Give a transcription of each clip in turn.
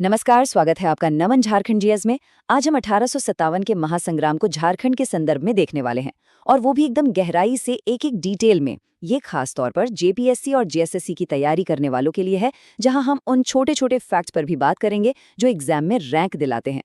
नमस्कार, स्वागत है आपका नमन झारखंड जीएस में। आज हम 1857 के महासंग्राम को झारखंड के संदर्भ में देखने वाले हैं, और वो भी एकदम गहराई से एक एक डिटेल में। ये खास तौर पर जेपीएससी और जेएसएससी की तैयारी करने वालों के लिए है, जहां हम उन छोटे छोटे फैक्ट्स पर भी बात करेंगे जो एग्जाम में रैंक दिलाते हैं।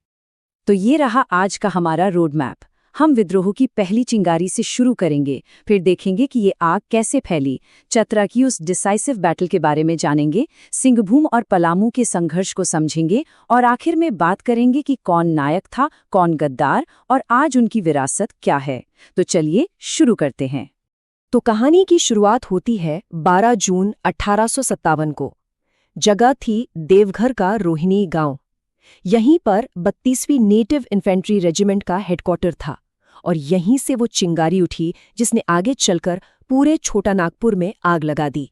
तो ये रहा आज का हमारा रोड मैप। हम विद्रोह की पहली चिंगारी से शुरू करेंगे, फिर देखेंगे कि ये आग कैसे फैली, चतरा की उस डिसाइसिव बैटल के बारे में जानेंगे, सिंहभूम और पलामू के संघर्ष को समझेंगे, और आखिर में बात करेंगे कि कौन नायक था, कौन गद्दार, और आज उनकी विरासत क्या है। तो चलिए शुरू करते हैं। तो कहानी की शुरुआत होती है 12 जून 1857 को। जगह थी देवघर का रोहिणी गांव। यहीं पर 32वीं नेटिव इन्फेंट्री रेजिमेंट का हेडक्वार्टर था, और यहीं से वो चिंगारी उठी जिसने आगे चलकर पूरे छोटा नागपुर में आग लगा दी।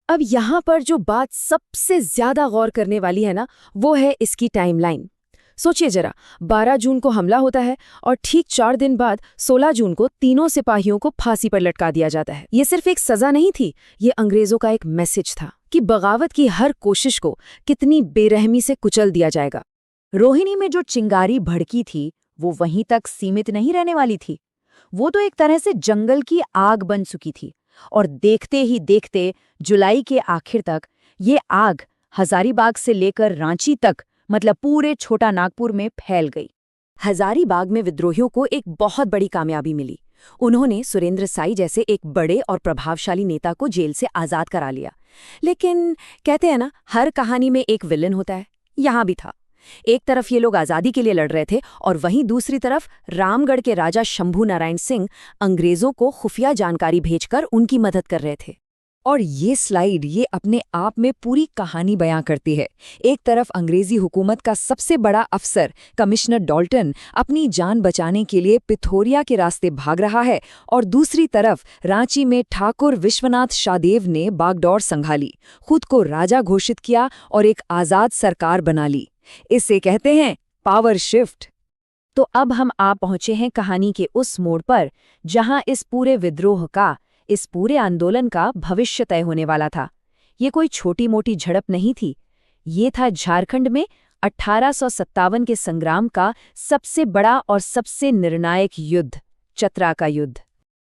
अब यहाँ पर जो बात सबसे ज्यादा गौर करने वाली है ना, वो है इसकी टाइमलाइन। सोचिए जरा, 12 जून को हमला होता है और ठीक 4 दिन बाद 16 जून को तीनों सिपाहियों को फांसी पर लटका दिया जाता है। ये सिर्फ एक सजा नहीं थी, ये अंग्रेजों का एक मैसेज था कि बगावत की हर कोशिश को कितनी बेरहमी से कुचल दिया जाएगा। रोहिणी में जो चिंगारी भड़की थी, वो वहीं तक सीमित नहीं रहने वाली थी। वो तो एक तरह से जंगल की आग बन चुकी थी, और देखते ही देखते जुलाई के आखिर तक ये आग हजारीबाग से लेकर रांची तक, मतलब पूरे छोटा नागपुर में फैल गई। हजारीबाग में विद्रोहियों को एक बहुत बड़ी कामयाबी मिली। उन्होंने सुरेंद्र साई जैसे एक बड़े और प्रभावशाली नेता को जेल से आजाद करा लिया। लेकिन कहते हैं ना, हर कहानी में एक विलन होता है। यहाँ भी था। एक तरफ ये लोग आजादी के लिए लड़ रहे थे, और वहीं दूसरी तरफ रामगढ़ के राजा शंभू नारायण सिंह अंग्रेजों को खुफिया जानकारी भेजकर उनकी मदद कर रहे थे। और ये स्लाइड ये अपने आप में पूरी कहानी बयां करती है। एक तरफ अंग्रेजी हुकूमत का सबसे बड़ा अफसर कमिश्नर डॉल्टन अपनी जान बचाने के लिए पिथौरिया के रास्ते भाग रहा है, और दूसरी तरफ रांची में ठाकुर विश्वनाथ शाहदेव ने बागडोर संभाली, खुद को राजा घोषित किया और एक आजाद सरकार बना ली। इसे कहते हैं पावर शिफ्ट। तो अब हम आ पहुंचे हैं कहानी के उस मोड़ पर जहां इस पूरे विद्रोह का, इस पूरे आंदोलन का भविष्य तय होने वाला था। ये कोई छोटी मोटी झड़प नहीं थी, ये था झारखंड में 1857 के संग्राम का सबसे बड़ा और सबसे निर्णायक युद्ध, चतरा का युद्ध।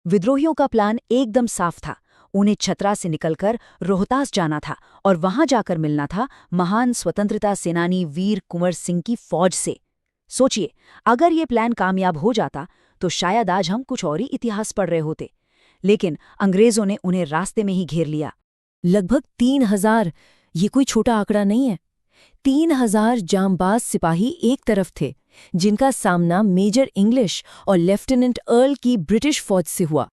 विद्रोहियों का प्लान एकदम साफ था। उन्हें छतरा से निकलकर रोहतास जाना था, और वहां जाकर मिलना था महान स्वतंत्रता सेनानी वीर कुंवर सिंह की फौज से। सोचिए, अगर ये प्लान कामयाब हो जाता तो शायद आज हम कुछ और ही इतिहास पढ़ रहे होते। लेकिन अंग्रेजों ने उन्हें रास्ते में ही घेर लिया। लगभग 3000, ये कोई छोटा आंकड़ा नहीं है। 3000 जांबाज सिपाही एक तरफ थे, जिनका सामना मेजर इंग्लिश और लेफ्टिनेंट अर्ल की ब्रिटिश फौज से हुआ।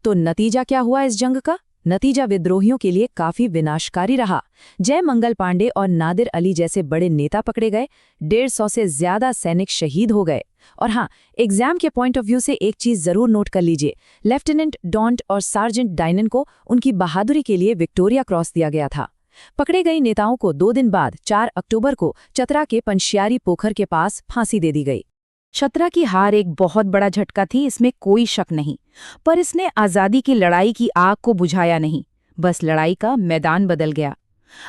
तो नतीजा क्या हुआ इस जंग का? नतीजा विद्रोहियों के लिए काफी विनाशकारी रहा। जय मंगल पांडे और नादिर अली जैसे बड़े नेता पकड़े गए, 150 से ज्यादा सैनिक शहीद हो गए। और हाँ, एग्जाम के पॉइंट ऑफ व्यू से एक चीज जरूर नोट कर लीजिए, लेफ्टिनेंट डॉन्ट और सार्जेंट डायनन को उनकी बहादुरी के लिए विक्टोरिया क्रॉस दिया गया था। पकड़े गई नेताओं को 2 दिन बाद 4 अक्टूबर को चतरा के पंशियारी पोखर के पास फांसी दे दी गई। चतरा की हार एक बहुत बड़ा झटका थी, इसमें कोई शक नहीं, पर इसने आजादी की लड़ाई की आग को बुझाया नहीं, बस लड़ाई का मैदान बदल गया।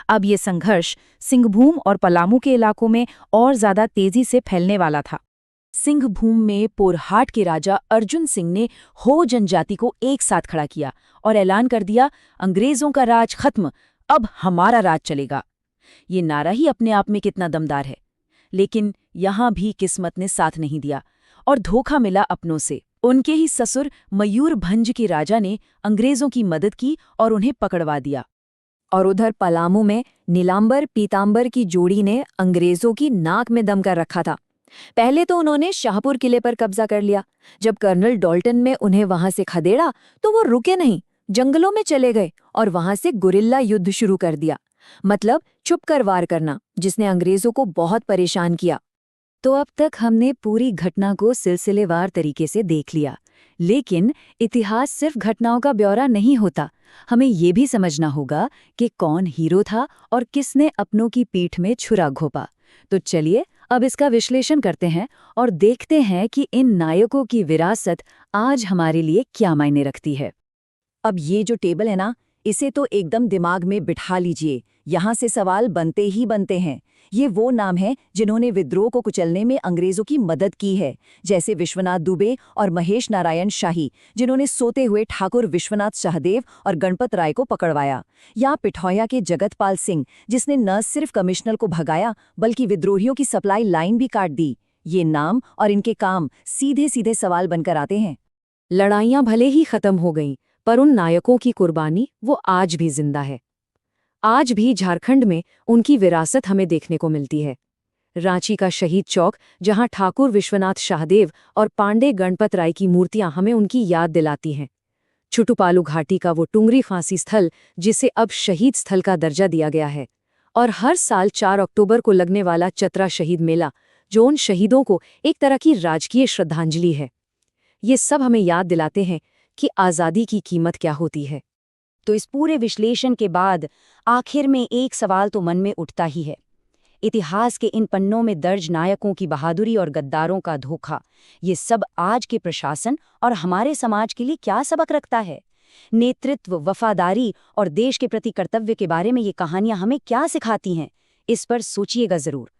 अब ये संघर्ष सिंहभूम और पलामू के इलाकों में और ज्यादा तेजी से फैलने वाला था। सिंहभूम में पोरहाट के राजा अर्जुन सिंह ने हो जनजाति को एक साथ खड़ा किया और ऐलान कर दिया, अंग्रेजों का राज खत्म, अब हमारा राज चलेगा। ये नारा ही अपने आप में कितना दमदार है। लेकिन यहां भी किस्मत ने साथ नहीं दिया, और धोखा मिला अपनों से। उनके ही ससुर मयूरभंज के राजा ने अंग्रेजों की मदद की और उन्हें पकड़वा दिया। और उधर पलामू में नीलांबर पीतांबर की जोड़ी ने अंग्रेजों की नाक में दम कर रखा था। पहले तो उन्होंने शाहपुर किले पर कब्जा कर लिया। जब कर्नल डॉल्टन ने उन्हें वहां से खदेड़ा तो वो रुके नहीं, जंगलों में चले गए और वहां से गुरिल्ला युद्ध शुरू कर दिया, मतलब छुपकर वार करना, जिसने अंग्रेजों को बहुत परेशान किया। तो अब तक हमने पूरी घटना को सिलसिलेवार तरीके से देख लिया, लेकिन इतिहास सिर्फ घटनाओं का ब्यौरा नहीं होता। हमें ये भी समझना होगा कि कौन हीरो था और किसने अपनों की पीठ में छुरा घोंपा। तो चलिए अब इसका विश्लेषण करते हैं और देखते हैं कि इन नायकों की विरासत आज हमारे लिए क्या मायने रखती है। अब ये जो टेबल है ना, इसे तो एकदम दिमाग में बिठा लीजिए, यहाँ से सवाल बनते ही बनते हैं। ये वो नाम हैं जिन्होंने विद्रोह को कुचलने में अंग्रेजों की मदद की है, जैसे विश्वनाथ दुबे और महेश नारायण शाही, जिन्होंने सोते हुए ठाकुर विश्वनाथ शाहदेव और गणपत राय को पकड़वाया, या पिठौया के जगतपाल सिंह, जिसने न सिर्फ कमिश्नर को भगाया बल्कि विद्रोहियों की सप्लाई लाइन भी काट दी। ये नाम और इनके काम सीधे सीधे सवाल बनकर आते हैं। लड़ाइयां भले ही खत्म हो गईं, पर उन नायकों की कुर्बानी वो आज भी जिंदा है। आज भी झारखंड में उनकी विरासत हमें देखने को मिलती है। रांची का शहीद चौक, जहां ठाकुर विश्वनाथ शाहदेव और पांडे गणपत राय की मूर्तियां हमें उनकी याद दिलाती हैं। छुटुपालू घाटी का वो टुंगरी फांसी स्थल, जिसे अब शहीद स्थल का दर्जा दिया गया है, और हर साल 4 अक्टूबर को लगने वाला चतरा शहीद मेला, जो उन शहीदों को एक तरह की राजकीय श्रद्धांजलि है। ये सब हमें याद दिलाते हैं कि आज़ादी की कीमत क्या होती है। तो इस पूरे विश्लेषण के बाद आखिर में एक सवाल तो मन में उठता ही है। इतिहास के इन पन्नों में दर्ज नायकों की बहादुरी और गद्दारों का धोखा, ये सब आज के प्रशासन और हमारे समाज के लिए क्या सबक रखता है? नेतृत्व, वफादारी और देश के प्रति कर्तव्य के बारे में ये कहानियां हमें क्या सिखाती हैं? इस पर सोचिएगा जरूर।